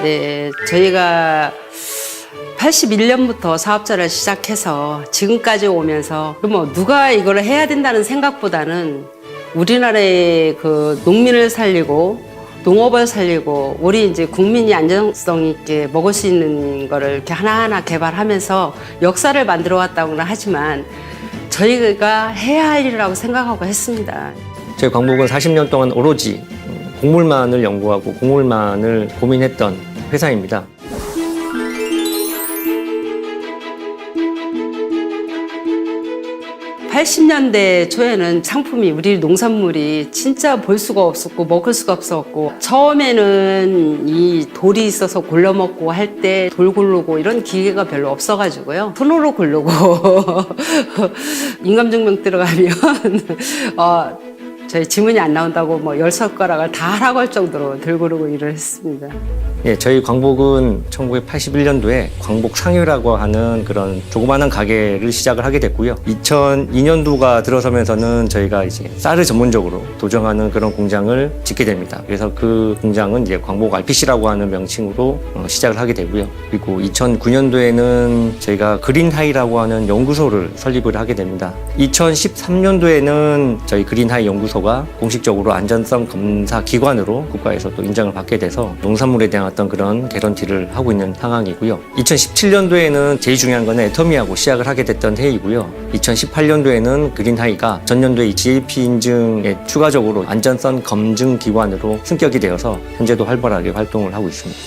네, 저희가 81년부터 사업자를 시작해서 지금까지 오면서 뭐 누가 이걸 해야 된다는 생각보다는 우리나라의 그 농민을 살리고 농업을 살리고 우리 이제 국민이 안정성 있게 먹을 수 있는 거를 이렇게 하나하나 개발하면서 역사를 만들어 왔다고는 하지만 저희가 해야 할 일이라고 생각하고 했습니다. 저희 광복은 40년 동안 오로지 곡물만을 연구하고 곡물만을 고민했던 회사입니다. 80년대 초에는 상품이 우리 농산물이 진짜 볼 수가 없었고 먹을 수가 없었고 처음에는 이 돌이 있어서 골라 먹고 할 때 돌 고르고 이런 기계가 별로 없어가지고요. 손으로 고르고 인감증명 들어가면 저희 지문이 안 나온다고 뭐 10손가락을 다 하라고 할 정도로 들 고르고 일을 했습니다. 예, 저희 광복은 1981년도에 광복 상유라고 하는 그런 조그마한 가게를 시작을 하게 됐고요. 2002년도가 들어서면서는 저희가 이제 쌀을 전문적으로 도정하는 그런 공장을 짓게 됩니다. 그래서 그 공장은 이제 광복 RPC라고 하는 명칭으로 시작을 하게 되고요. 그리고 2009년도에는 저희가 그린하이라고 하는 연구소를 설립을 하게 됩니다. 2013년도에는 저희 그린하이 연구소가 공식적으로 안전성 검사 기관으로 국가에서 또 인정을 받게 돼서 농산물에 대한 어떤 그런 개런티를 하고 있는 상황이고요. 2017년도에는 제일 중요한 거는 애터미하고 시작을 하게 됐던 해이고요. 2018년도에는 그린하이가 전년도에 GAP 인증에 추가적으로 안전성 검증 기관으로 승격이 되어서 현재도 활발하게 활동을 하고 있습니다.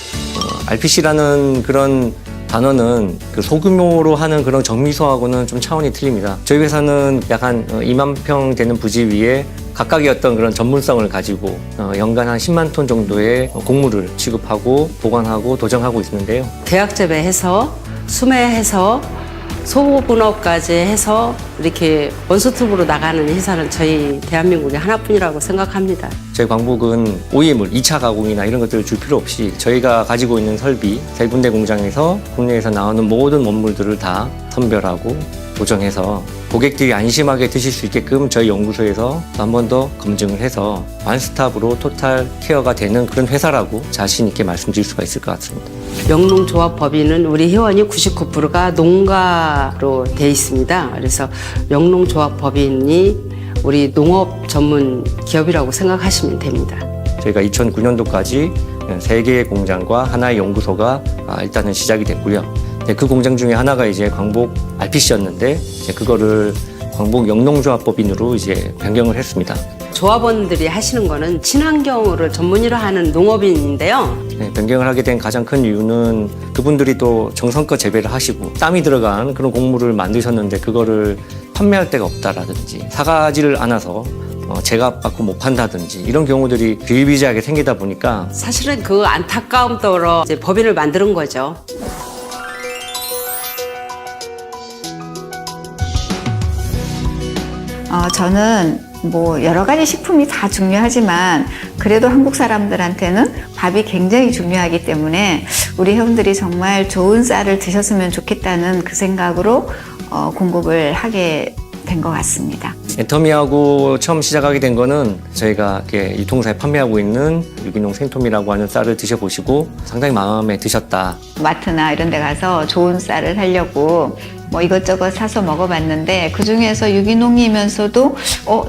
RPC라는 그런 단어는 그 소규모로 하는 그런 정미소하고는 좀 차원이 틀립니다. 저희 회사는 약 한 2만 평 되는 부지 위에 각각의 어떤 그런 전문성을 가지고 연간 한 10만 톤 정도의 곡물을 취급하고 보관하고 도정하고 있는데요. 대학 재배해서 수매해서 소분업까지 해서 이렇게 원소톱으로 나가는 회사는 저희 대한민국에 하나뿐이라고 생각합니다. 저희 광복은 OEM을 2차 가공이나 이런 것들을 줄 필요 없이 저희가 가지고 있는 설비 3군데 공장에서 국내에서 나오는 모든 원물들을 다 선별하고 도정해서 고객들이 안심하게 드실 수 있게끔 저희 연구소에서 한 번 더 검증을 해서 완스톱으로 토탈 케어가 되는 그런 회사라고 자신 있게 말씀드릴 수가 있을 것 같습니다. 영농조합법인은 우리 회원이 99%가 농가로 돼 있습니다. 그래서 영농조합법인이 우리 농업 전문 기업이라고 생각하시면 됩니다. 저희가 2009년도까지 3개의 공장과 하나의 연구소가 일단은 시작이 됐고요. 그 공장 중에 하나가 이제 광복 RPC였는데 그거를 광복 영농조합법인으로 이제 변경을 했습니다. 조합원들이 하시는 거는 친환경을 전문으로 하는 농업인인데요. 변경을 하게 된 가장 큰 이유는 그분들이 또 정성껏 재배를 하시고 땀이 들어간 그런 곡물을 만드셨는데 그거를 판매할 데가 없다라든지 사가지를 않아서 제값받고 못 판다든지 이런 경우들이 비일비재하게 생기다 보니까 사실은 그 안타까움 떠러 이제 법인을 만드는 거죠. 저는 뭐 여러 가지 식품이 다 중요하지만 그래도 한국 사람들한테는 밥이 굉장히 중요하기 때문에 우리 회원들이 정말 좋은 쌀을 드셨으면 좋겠다는 그 생각으로 공급을 하게 된 것 같습니다. 애터미하고 처음 시작하게 된 거는 저희가 이렇게 유통사에 판매하고 있는 유기농 생토미라고 하는 쌀을 드셔보시고 상당히 마음에 드셨다. 마트나 이런 데 가서 좋은 쌀을 하려고 뭐 이것저것 사서 먹어봤는데 그중에서 유기농이면서도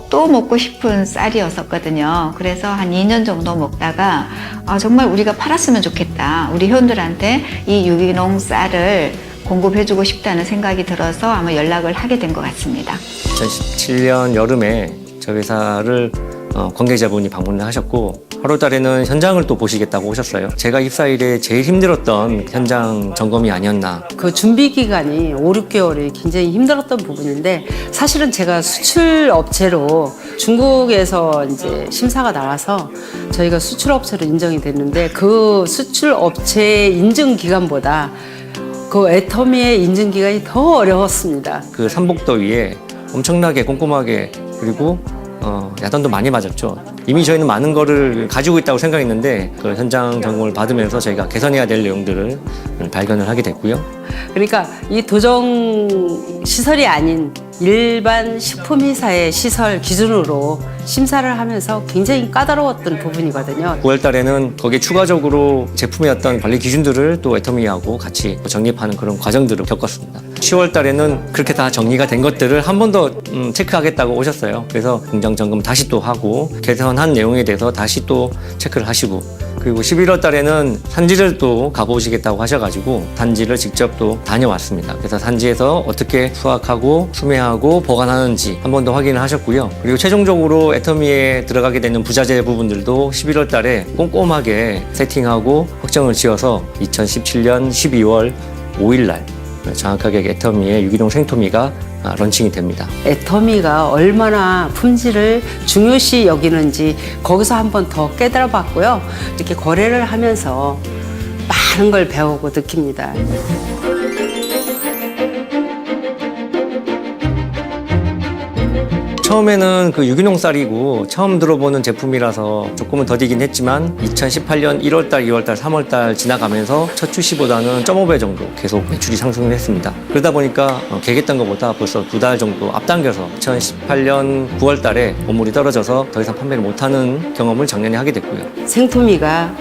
또 먹고 싶은 쌀이었었거든요. 그래서 한 2년 정도 먹다가 정말 우리가 팔았으면 좋겠다. 우리 회원들한테 이 유기농 쌀을 공급해주고 싶다는 생각이 들어서 아마 연락을 하게 된 것 같습니다. 2017년 여름에 저희 회사를 관계자분이 방문을 하셨고 하루 달에는 현장을 또 보시겠다고 오셨어요. 제가 입사 이래 제일 힘들었던 현장 점검이 아니었나. 그 준비 기간이 5, 6개월이 굉장히 힘들었던 부분인데 사실은 제가 수출 업체로 중국에서 이제 심사가 나와서 저희가 수출 업체로 인정이 됐는데 그 수출 업체 인증 기간보다 그 애터미의 인증 기간이 더 어려웠습니다. 그 삼복더위에 엄청나게 꼼꼼하게 그리고 야단도 많이 맞았죠. 이미 저희는 많은 거를 가지고 있다고 생각했는데 그 현장 점검을 받으면서 저희가 개선해야 될 내용들을 발견을 하게 됐고요. 그러니까 이 도정 시설이 아닌 일반 식품회사의 시설 기준으로 심사를 하면서 굉장히 까다로웠던 부분이거든요. 9월 달에는 거기에 추가적으로 제품의 어떤 관리 기준들을 또 애터미하고 같이 정립하는 그런 과정들을 겪었습니다. 10월 달에는 그렇게 다 정리가 된 것들을 한 번 더 체크하겠다고 오셨어요. 그래서 공정 점검 다시 또 하고 개선한 내용에 대해서 다시 또 체크를 하시고, 그리고 11월 달에는 산지를 또 가보시겠다고 하셔가지고 산지를 직접 또 다녀왔습니다. 그래서 산지에서 어떻게 수확하고 수매하고 보관하는지 한 번 더 확인을 하셨고요. 그리고 최종적으로 애터미에 들어가게 되는 부자재 부분들도 11월 달에 꼼꼼하게 세팅하고 확정을 지어서 2017년 12월 5일 날 정확하게 애터미의 유기농 생토미가 런칭이 됩니다. 애터미가 얼마나 품질을 중요시 여기는지 거기서 한 번 더 깨달아 봤고요. 이렇게 거래를 하면서 많은 걸 배우고 느낍니다. 처음에는 그 유기농 쌀이고 처음 들어보는 제품이라서 조금은 더디긴 했지만 2018년 1월달, 2월달, 3월달 지나가면서 첫 출시보다는 1.5배 정도 계속 매출이 상승을 했습니다. 그러다 보니까 계획했던 것보다 벌써 2달 정도 앞당겨서 2018년 9월달에 원물이 떨어져서 더 이상 판매를 못하는 경험을 작년에 하게 됐고요. 생토미가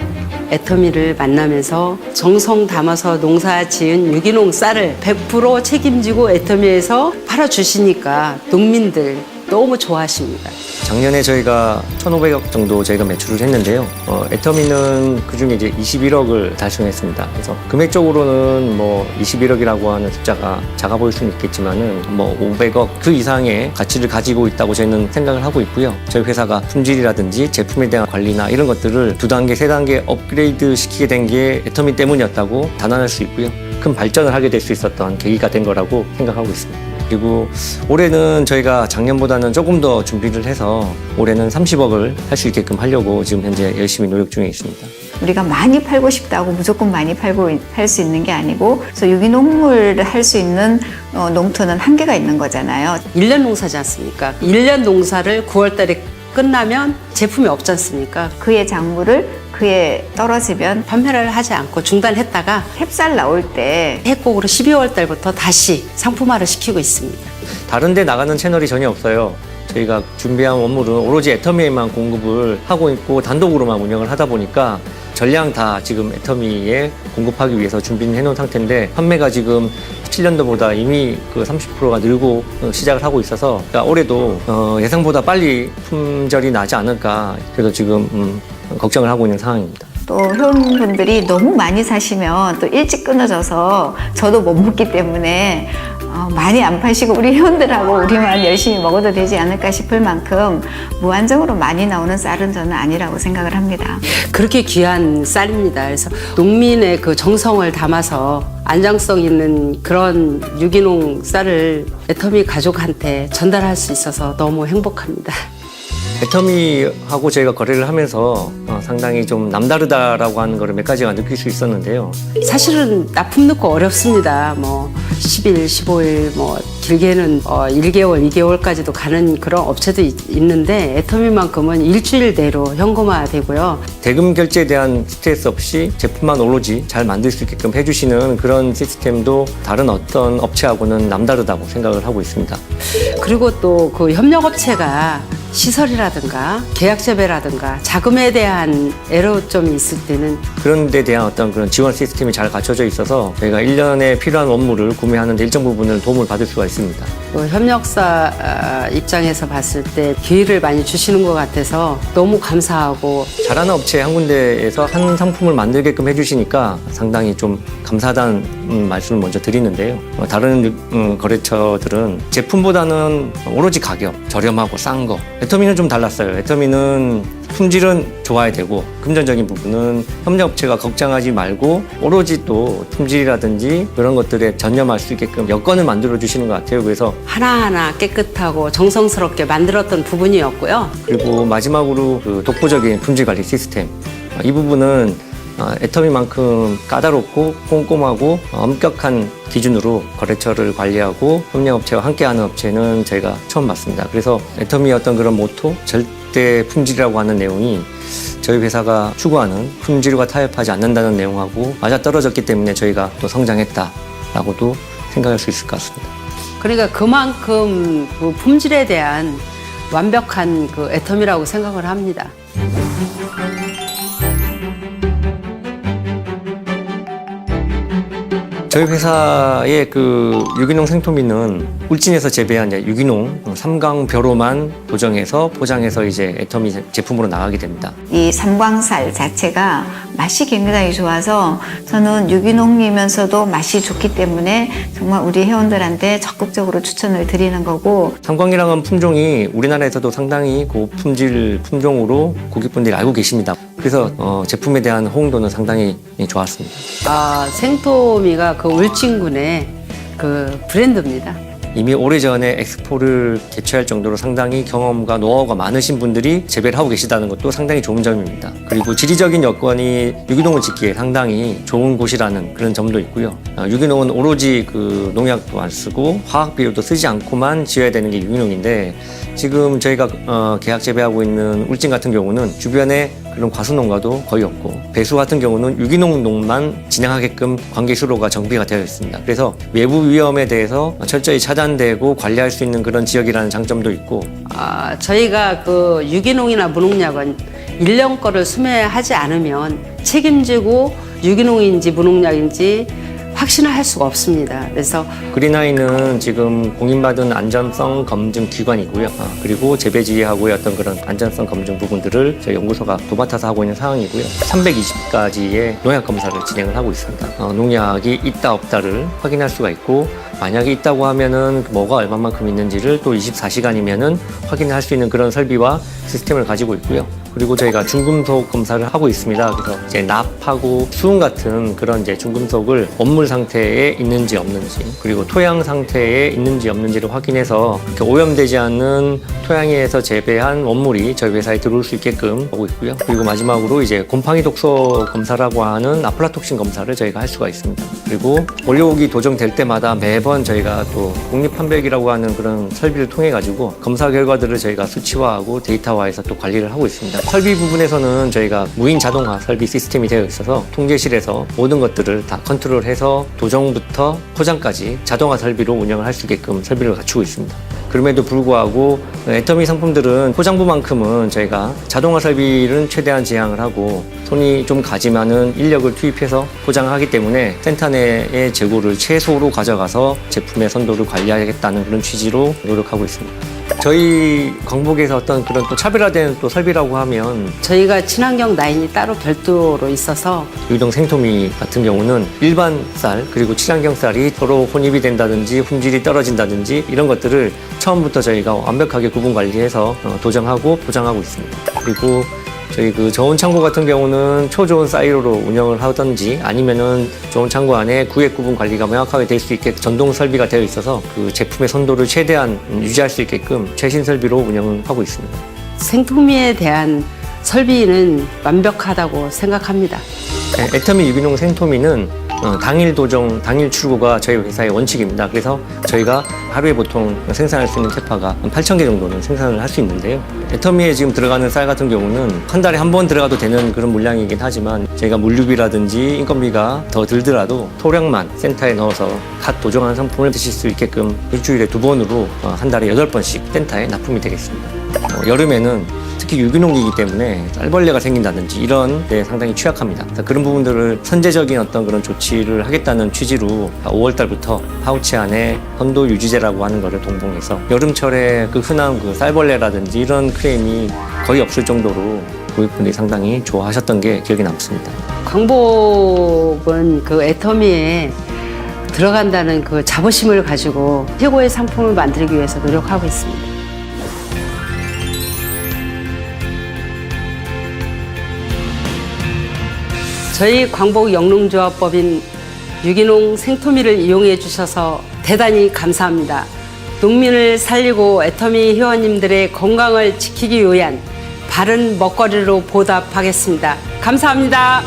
애터미를 만나면서 정성 담아서 농사 지은 유기농 쌀을 100% 책임지고 애터미에서 팔아주시니까 농민들 너무 좋아하십니다. 작년에 저희가 1,500억 정도 저희가 매출을 했는데요. 애터미는 그중에 이제 21억을 달성했습니다. 그래서 금액적으로는 뭐 21억이라고 하는 숫자가 작아 보일 수는 있겠지만은 뭐 500억 그 이상의 가치를 가지고 있다고 저희는 생각을 하고 있고요. 저희 회사가 품질이라든지 제품에 대한 관리나 이런 것들을 2단계, 3단계 업그레이드 시키게 된 게 애터미 때문이었다고 단언할 수 있고요. 큰 발전을 하게 될 수 있었던 계기가 된 거라고 생각하고 있습니다. 그리고 올해는 저희가 작년보다는 조금 더 준비를 해서 올해는 30억을 할 수 있게끔 하려고 지금 현재 열심히 노력 중에 있습니다. 우리가 많이 팔고 싶다고 무조건 많이 팔고 할 수 있는 게 아니고, 그래서 유기농물을 할 수 있는 농토는 한계가 있는 거잖아요. 1년 농사지 않습니까? 1년 농사를 9월 달에 끝나면 제품이 없지 않습니까? 그의 작물을 그에 떨어지면 판매를 하지 않고 중단했다가 햅쌀 나올 때 해곡으로 12월 달부터 다시 상품화를 시키고 있습니다. 다른 데 나가는 채널이 전혀 없어요. 저희가 준비한 원물은 오로지 애터미에만 공급을 하고 있고 단독으로만 운영을 하다 보니까 전량 다 지금 애터미에 공급하기 위해서 준비는 해놓은 상태인데, 판매가 지금 17년도보다 이미 그 30%가 늘고 시작을 하고 있어서 그러니까 올해도 예상보다 빨리 품절이 나지 않을까, 그래서 지금 걱정을 하고 있는 상황입니다. 또 회원분들이 너무 많이 사시면 또 일찍 끊어져서 저도 못 먹기 때문에 많이 안 파시고 우리 회원들하고 우리만 열심히 먹어도 되지 않을까 싶을 만큼 무한정으로 많이 나오는 쌀은 저는 아니라고 생각을 합니다. 그렇게 귀한 쌀입니다. 그래서 농민의 그 정성을 담아서 안정성 있는 그런 유기농 쌀을 애터미 가족한테 전달할 수 있어서 너무 행복합니다. 애터미하고 저희가 거래를 하면서 상당히 좀 남다르다라고 하는 거를 몇 가지가 느낄 수 있었는데요. 사실은 납품 넣고 어렵습니다. 뭐 10일, 15일, 뭐 길게는 1개월, 2개월까지도 가는 그런 업체도 있는데 애터미만큼은 일주일 내로 현금화되고요. 대금 결제에 대한 스트레스 없이 제품만 오로지 잘 만들 수 있게끔 해주시는 그런 시스템도 다른 어떤 업체하고는 남다르다고 생각을 하고 있습니다. 그리고 또 그 협력업체가 시설이라든가 계약 재배라든가 자금에 대한 애로점이 있을 때는 그런 데 대한 어떤 그런 지원 시스템이 잘 갖춰져 있어서 저희가 1년에 필요한 원물을 구매하는 데 일정 부분을 도움을 받을 수가 있습니다. 또 협력사 입장에서 봤을 때 기회를 많이 주시는 것 같아서 너무 감사하고, 잘하는 업체 한 군데에서 한 상품을 만들게끔 해주시니까 상당히 좀 감사하다는 말씀을 먼저 드리는데요. 다른 거래처들은 제품보다는 오로지 가격, 저렴하고 싼 거. 애터미는 좀 달랐어요. 애터미는 품질은 좋아야 되고 금전적인 부분은 협력업체가 걱정하지 말고 오로지 또 품질이라든지 그런 것들에 전념할 수 있게끔 여건을 만들어 주시는 것 같아요. 그래서 하나하나 깨끗하고 정성스럽게 만들었던 부분이었고요. 그리고 마지막으로 그 독보적인 품질 관리 시스템, 이 부분은 애터미만큼 까다롭고 꼼꼼하고 엄격한 기준으로 거래처를 관리하고 협력업체와 함께하는 업체는 저희가 처음 봤습니다. 그래서 애터미의 어떤 그런 모토, 절대 품질이라고 하는 내용이 저희 회사가 추구하는 품질과 타협하지 않는다는 내용하고 맞아떨어졌기 때문에 저희가 또 성장했다라고도 생각할 수 있을 것 같습니다. 그러니까 그만큼 그 품질에 대한 완벽한 그 애텀이라고 생각을 합니다. 저희 회사의 그 유기농 생토미는 울진에서 재배한 이제 유기농 삼광벼로만 도정해서 포장해서 이제 애터미 제품으로 나가게 됩니다. 이 삼광살 자체가 맛이 굉장히 좋아서 저는 유기농이면서도 맛이 좋기 때문에 정말 우리 회원들한테 적극적으로 추천을 드리는 거고, 삼광이라는 품종이 우리나라에서도 상당히 고품질 품종으로 고객분들이 알고 계십니다. 그래서 제품에 대한 호응도는 상당히 좋았습니다. 생토미가 그 울진군의 그 브랜드입니다. 이미 오래전에 엑스포를 개최할 정도로 상당히 경험과 노하우가 많으신 분들이 재배를 하고 계시다는 것도 상당히 좋은 점입니다. 그리고 지리적인 여건이 유기농을 짓기에 상당히 좋은 곳이라는 그런 점도 있고요. 유기농은 오로지 그 농약도 안 쓰고 화학 비료도 쓰지 않고만 지어야 되는 게 유기농인데, 지금 저희가 계약 재배하고 있는 울진 같은 경우는 주변에 그런 과수농가도 거의 없고, 배수 같은 경우는 유기농 농만 진행하게끔 관계수로가 정비가 되어 있습니다. 그래서 외부 위험에 대해서 철저히 차단되고 관리할 수 있는 그런 지역이라는 장점도 있고, 저희가 그 유기농이나 무농약은 일년 거를 수매하지 않으면 책임지고 유기농인지 무농약인지 확신을 할 수가 없습니다. 그래서 그린아이는 지금 공인받은 안전성 검증 기관이고요. 그리고 재배지하고의 어떤 그런 안전성 검증 부분들을 저희 연구소가 도맡아서 하고 있는 상황이고요. 320가지의 농약 검사를 진행을 하고 있습니다. 농약이 있다 없다를 확인할 수가 있고, 만약에 있다고 하면은 뭐가 얼마만큼 있는지를 또 24시간이면은 확인할 수 있는 그런 설비와 시스템을 가지고 있고요. 그리고 저희가 중금속 검사를 하고 있습니다. 그래서 이제 납하고 수은 같은 그런 이제 중금속을 원물 상태에 있는지 없는지, 그리고 토양 상태에 있는지 없는지를 확인해서 이렇게 오염되지 않는 토양에서 재배한 원물이 저희 회사에 들어올 수 있게끔 하고 있고요. 그리고 마지막으로 이제 곰팡이 독소 검사라고 하는 아플라톡신 검사를 저희가 할 수가 있습니다. 그리고 올려오기 도정될 때마다 매번 저희가 또 국립판별기라고 하는 그런 설비를 통해 가지고 검사 결과들을 저희가 수치화하고 데이터화해서 또 관리를 하고 있습니다. 설비 부분에서는 저희가 무인 자동화 설비 시스템이 되어 있어서 통제실에서 모든 것들을 다 컨트롤해서 도정부터 포장까지 자동화 설비로 운영을 할 수 있게끔 설비를 갖추고 있습니다. 그럼에도 불구하고 애터미 상품들은 포장부만큼은 저희가 자동화 설비는 최대한 지향을 하고 손이 좀 가지만은 인력을 투입해서 포장하기 때문에 센터 내의 재고를 최소로 가져가서 제품의 선도를 관리하겠다는 그런 취지로 노력하고 있습니다. 저희 광복에서 어떤 그런 또 차별화된 또 설비라고 하면, 저희가 친환경 라인이 따로 별도로 있어서 유기농 생토미 같은 경우는 일반 쌀 그리고 친환경 쌀이 서로 혼입이 된다든지 품질이 떨어진다든지 이런 것들을 처음부터 저희가 완벽하게 구분 관리해서 도정하고 포장하고 있습니다. 그리고 저희 그 저온 창고 같은 경우는 초저온 사이로로 운영을 하든지 아니면은 저온 창고 안에 구획 구분 관리가 명확하게 될 수 있게 전동 설비가 되어 있어서 그 제품의 선도를 최대한 유지할 수 있게끔 최신 설비로 운영을 하고 있습니다. 생토미에 대한 설비는 완벽하다고 생각합니다. 애터미 유기농 생토미는 당일 도정, 당일 출고가 저희 회사의 원칙입니다. 그래서 저희가 하루에 보통 생산할 수 있는 캐파가 8,000개 정도는 생산을 할 수 있는데요. 애터미에 지금 들어가는 쌀 같은 경우는 한 달에 한 번 들어가도 되는 그런 물량이긴 하지만, 저희가 물류비라든지 인건비가 더 들더라도 소량만 센터에 넣어서 갓 도정한 상품을 드실 수 있게끔 일주일에 2번으로 한 달에 8번씩 센터에 납품이 되겠습니다. 여름에는 특히 유기농이기 때문에 쌀벌레가 생긴다든지 이런 데 상당히 취약합니다. 그런 부분들을 선제적인 어떤 그런 조치를 하겠다는 취지로 5월 달부터 파우치 안에 선도 유지제라고 하는 거를 동봉해서 여름철에 그 흔한 그 쌀벌레라든지 이런 크레임이 거의 없을 정도로 고객분들이 상당히 좋아하셨던 게 기억에 남습니다. 광복은 그 애터미에 들어간다는 그 자부심을 가지고 최고의 상품을 만들기 위해서 노력하고 있습니다. 저희 광복 영농조합법인 유기농 생토미를 이용해 주셔서 대단히 감사합니다. 농민을 살리고 애터미 회원님들의 건강을 지키기 위한 바른 먹거리로 보답하겠습니다. 감사합니다.